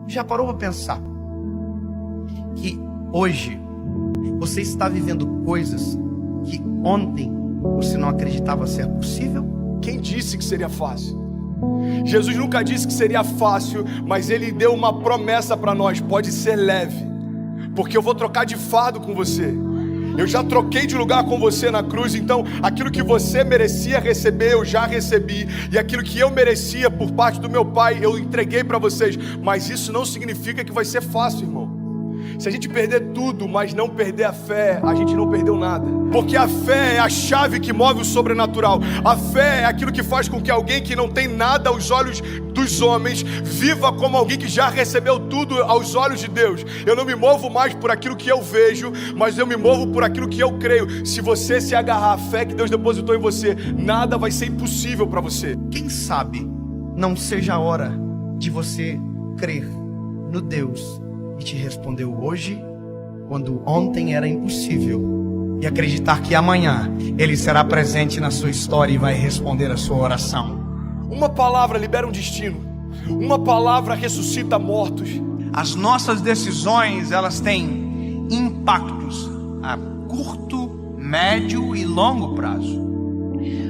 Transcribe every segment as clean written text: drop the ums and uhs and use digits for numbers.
Já parou para pensar que hoje você está vivendo coisas que ontem você não acreditava ser possível? Quem disse que seria fácil? Jesus nunca disse que seria fácil, mas Ele deu uma promessa para nós: pode ser leve, porque eu vou trocar de fardo com você. Eu já troquei de lugar com você na cruz, então aquilo que você merecia receber, eu já recebi. E aquilo que eu merecia por parte do meu Pai, eu entreguei para vocês. Mas isso não significa que vai ser fácil, irmão. Se a gente perder tudo, mas não perder a fé, a gente não perdeu nada. Porque a fé é a chave que move o sobrenatural. A fé é aquilo que faz com que alguém que não tem nada aos olhos dos homens viva como alguém que já recebeu tudo aos olhos de Deus. Eu não me movo mais por aquilo que eu vejo, mas eu me movo por aquilo que eu creio. Se você se agarrar à fé que Deus depositou em você, nada vai ser impossível para você. Quem sabe não seja a hora de você crer no Deus que te respondeu hoje, quando ontem era impossível, e acreditar que amanhã Ele será presente na sua história e vai responder a sua oração. Uma palavra libera um destino. Uma palavra ressuscita mortos. As nossas decisões, elas têm impactos a curto, médio e longo prazo.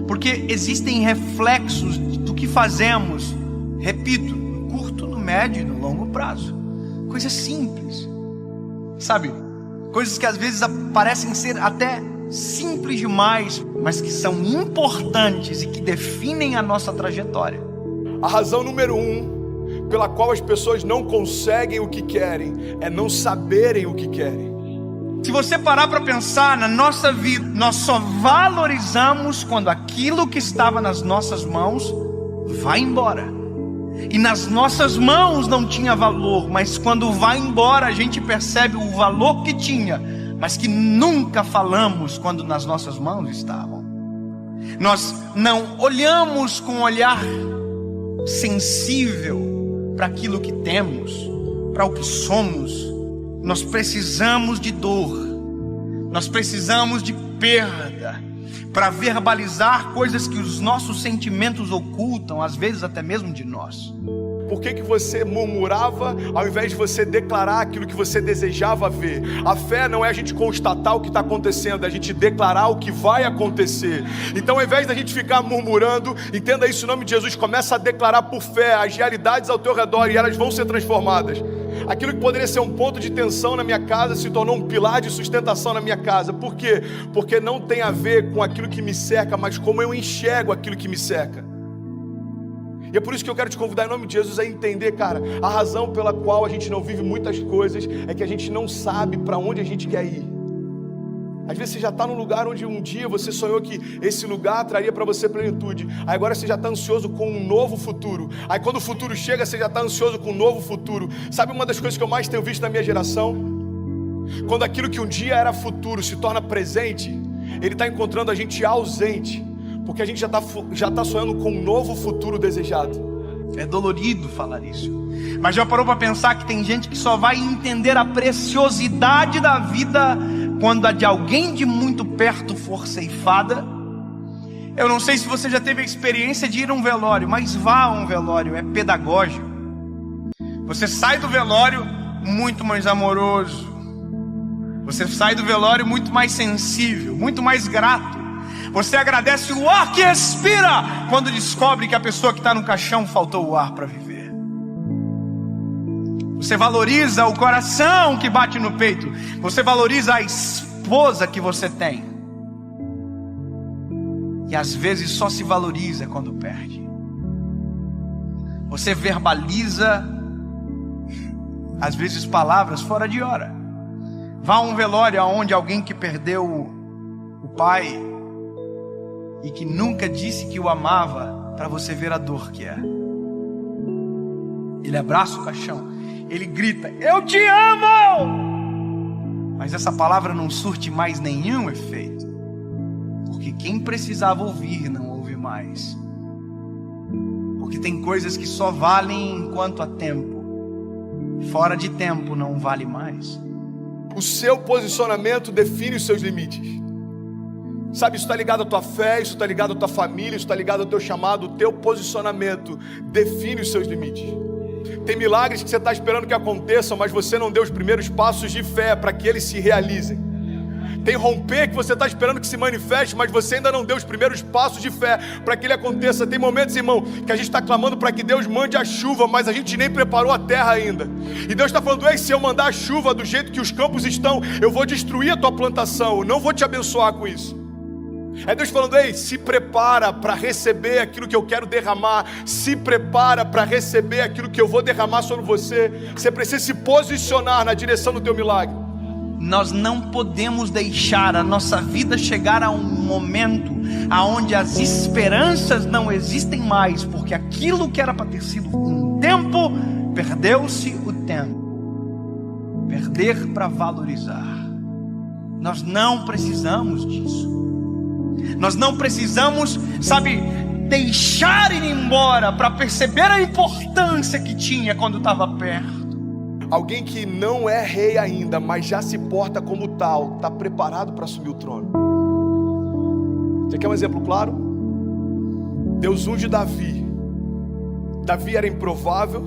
Porque existem reflexos do que fazemos, repito, no curto, no médio e no longo prazo. Coisas simples, sabe? Coisas que às vezes parecem ser até simples demais, mas que são importantes e que definem a nossa trajetória. A razão número 1 pela qual as pessoas não conseguem o que querem é não saberem o que querem. Se você parar para pensar na nossa vida, nós só valorizamos quando aquilo que estava nas nossas mãos vai embora. E nas nossas mãos não tinha valor, mas quando vai embora a gente percebe o valor que tinha, mas que nunca falamos quando nas nossas mãos estavam. Nós não olhamos com um olhar sensível para aquilo que temos, para o que somos. Nós precisamos de dor, nós precisamos de perda, para verbalizar coisas que os nossos sentimentos ocultam, às vezes até mesmo de nós. Por que você murmurava ao invés de você declarar aquilo que você desejava ver? A fé não é a gente constatar o que está acontecendo, é a gente declarar o que vai acontecer. Então, ao invés da gente ficar murmurando, entenda isso em nome de Jesus, começa a declarar por fé as realidades ao teu redor e elas vão ser transformadas. Aquilo que poderia ser um ponto de tensão na minha casa se tornou um pilar de sustentação na minha casa. Por quê? Porque não tem a ver com aquilo que me cerca, mas como eu enxergo aquilo que me cerca. E é por isso que eu quero te convidar em nome de Jesus a entender, cara, a razão pela qual a gente não vive muitas coisas é que a gente não sabe para onde a gente quer ir. Às vezes você já está num lugar onde um dia você sonhou que esse lugar traria para você plenitude. Aí agora você já está ansioso com um novo futuro. Aí quando o futuro chega, você já está ansioso com um novo futuro. Sabe uma das coisas que eu mais tenho visto na minha geração? Quando aquilo que um dia era futuro se torna presente, ele está encontrando a gente ausente, porque a gente já está sonhando com um novo futuro desejado. É dolorido falar isso, mas já parou para pensar que tem gente que só vai entender a preciosidade da vida quando a de alguém de muito perto for ceifada? Eu não sei se você já teve a experiência de ir a um velório, mas vá a um velório, é pedagógico. Você sai do velório muito mais amoroso, você sai do velório muito mais sensível, muito mais grato. Você agradece o ar que respira quando descobre que a pessoa que está no caixão faltou o ar para viver. Você valoriza o coração que bate no peito. Você valoriza a esposa que você tem. E às vezes só se valoriza quando perde. Você verbaliza, às vezes, palavras fora de hora. Vá a um velório onde alguém que perdeu o pai e que nunca disse que o amava, para você ver a dor que é. Ele abraça o caixão, ele grita: eu te amo! Mas essa palavra não surte mais nenhum efeito, porque quem precisava ouvir não ouve mais. Porque tem coisas que só valem enquanto há tempo, fora de tempo não vale mais. O seu posicionamento define os seus limites. Sabe, isso está ligado à tua fé, isso está ligado à tua família, isso está ligado ao teu chamado. O teu posicionamento define os seus limites. Tem milagres que você está esperando que aconteçam, mas você não deu os primeiros passos de fé para que eles se realizem. Tem romper que você está esperando que se manifeste, mas você ainda não deu os primeiros passos de fé para que ele aconteça. Tem momentos, irmão, que a gente está clamando para que Deus mande a chuva, mas a gente nem preparou a terra ainda. E Deus está falando: ei, se eu mandar a chuva do jeito que os campos estão, eu vou destruir a tua plantação, eu não vou te abençoar com isso. É Deus falando: ei, se prepara para receber aquilo que eu quero derramar, se prepara para receber aquilo que eu vou derramar sobre você. Você precisa se posicionar na direção do teu milagre. Nós não podemos deixar a nossa vida chegar a um momento aonde as esperanças não existem mais, porque aquilo que era para ter sido um tempo, perdeu-se o tempo. Perder para valorizar. Nós não precisamos disso. Nós não precisamos, deixar ir embora para perceber a importância que tinha quando estava perto. Alguém que não é rei ainda, mas já se porta como tal, está preparado para assumir o trono. Você quer um exemplo claro? Deus unge Davi. Davi era improvável,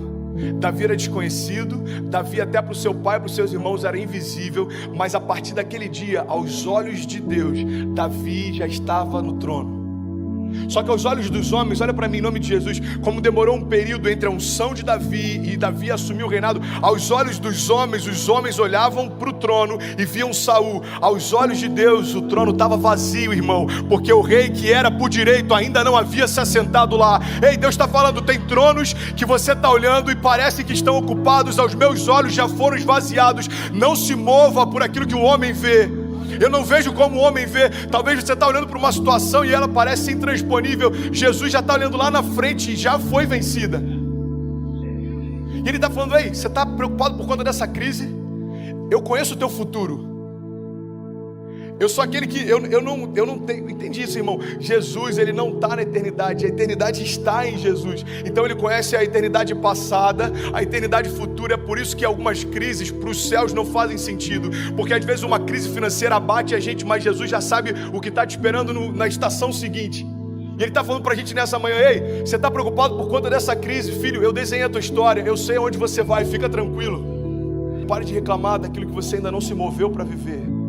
Davi era desconhecido, Davi até para o seu pai e para os seus irmãos era invisível, mas a partir daquele dia, aos olhos de Deus, Davi já estava no trono. Só que aos olhos dos homens, olha para mim em nome de Jesus, como demorou um período entre a unção de Davi e Davi assumir o reinado, aos olhos dos homens, os homens olhavam para o trono e viam Saul. Aos olhos de Deus, o trono estava vazio, irmão, porque o rei que era por direito ainda não havia se assentado lá. Ei, Deus está falando: tem tronos que você está olhando e parece que estão ocupados, aos meus olhos já foram esvaziados. Não se mova por aquilo que o homem vê. Eu não vejo como o homem vê. Talvez você está olhando para uma situação e ela parece intransponível. Jesus já está olhando lá na frente e já foi vencida. E ele está falando: ei, você está preocupado por conta dessa crise? Eu conheço o teu futuro. Eu sou aquele que, eu não tenho, entendi isso, irmão. Jesus, ele não está na eternidade, a eternidade está em Jesus. Então ele conhece a eternidade passada, a eternidade futura. É por isso que algumas crises para os céus não fazem sentido, porque às vezes uma crise financeira abate a gente, mas Jesus já sabe o que está te esperando na estação seguinte. E ele está falando para a gente nessa manhã: ei, você está preocupado por conta dessa crise? Filho, eu desenhei a tua história, eu sei aonde você vai, fica tranquilo. Pare de reclamar daquilo que você ainda não se moveu para viver.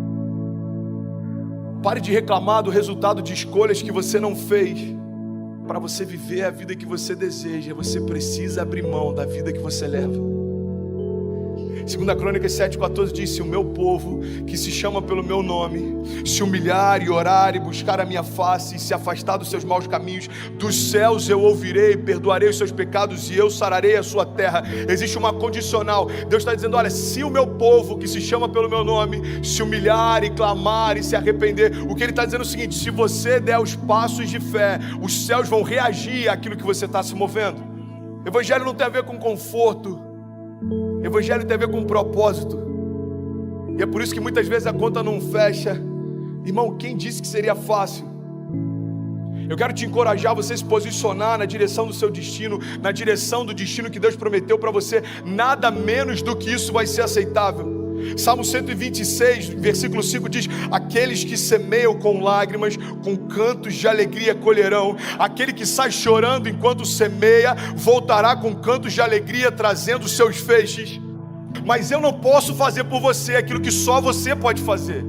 Pare de reclamar do resultado de escolhas que você não fez. Para você viver a vida que você deseja, você precisa abrir mão da vida que você leva. 2 Crônicas 7,14 diz: se o meu povo, que se chama pelo meu nome, se humilhar e orar e buscar a minha face e se afastar dos seus maus caminhos, dos céus eu ouvirei, perdoarei os seus pecados e eu sararei a sua terra. Existe uma condicional. Deus está dizendo: olha, se o meu povo, que se chama pelo meu nome, se humilhar e clamar e se arrepender, o que ele está dizendo é o seguinte: se você der os passos de fé, os céus vão reagir àquilo que você está se movendo. Evangelho não tem a ver com conforto. Evangelho tem a ver com propósito. E é por isso que muitas vezes a conta não fecha. Irmão, quem disse que seria fácil? Eu quero te encorajar a você se posicionar na direção do seu destino, na direção do destino que Deus prometeu para você. Nada menos do que isso vai ser aceitável. Salmo 126, versículo 5 diz: aqueles que semeiam com lágrimas, com cantos de alegria colherão. Aquele que sai chorando enquanto semeia, voltará com cantos de alegria, trazendo seus feixes. Mas eu não posso fazer por você aquilo que só você pode fazer.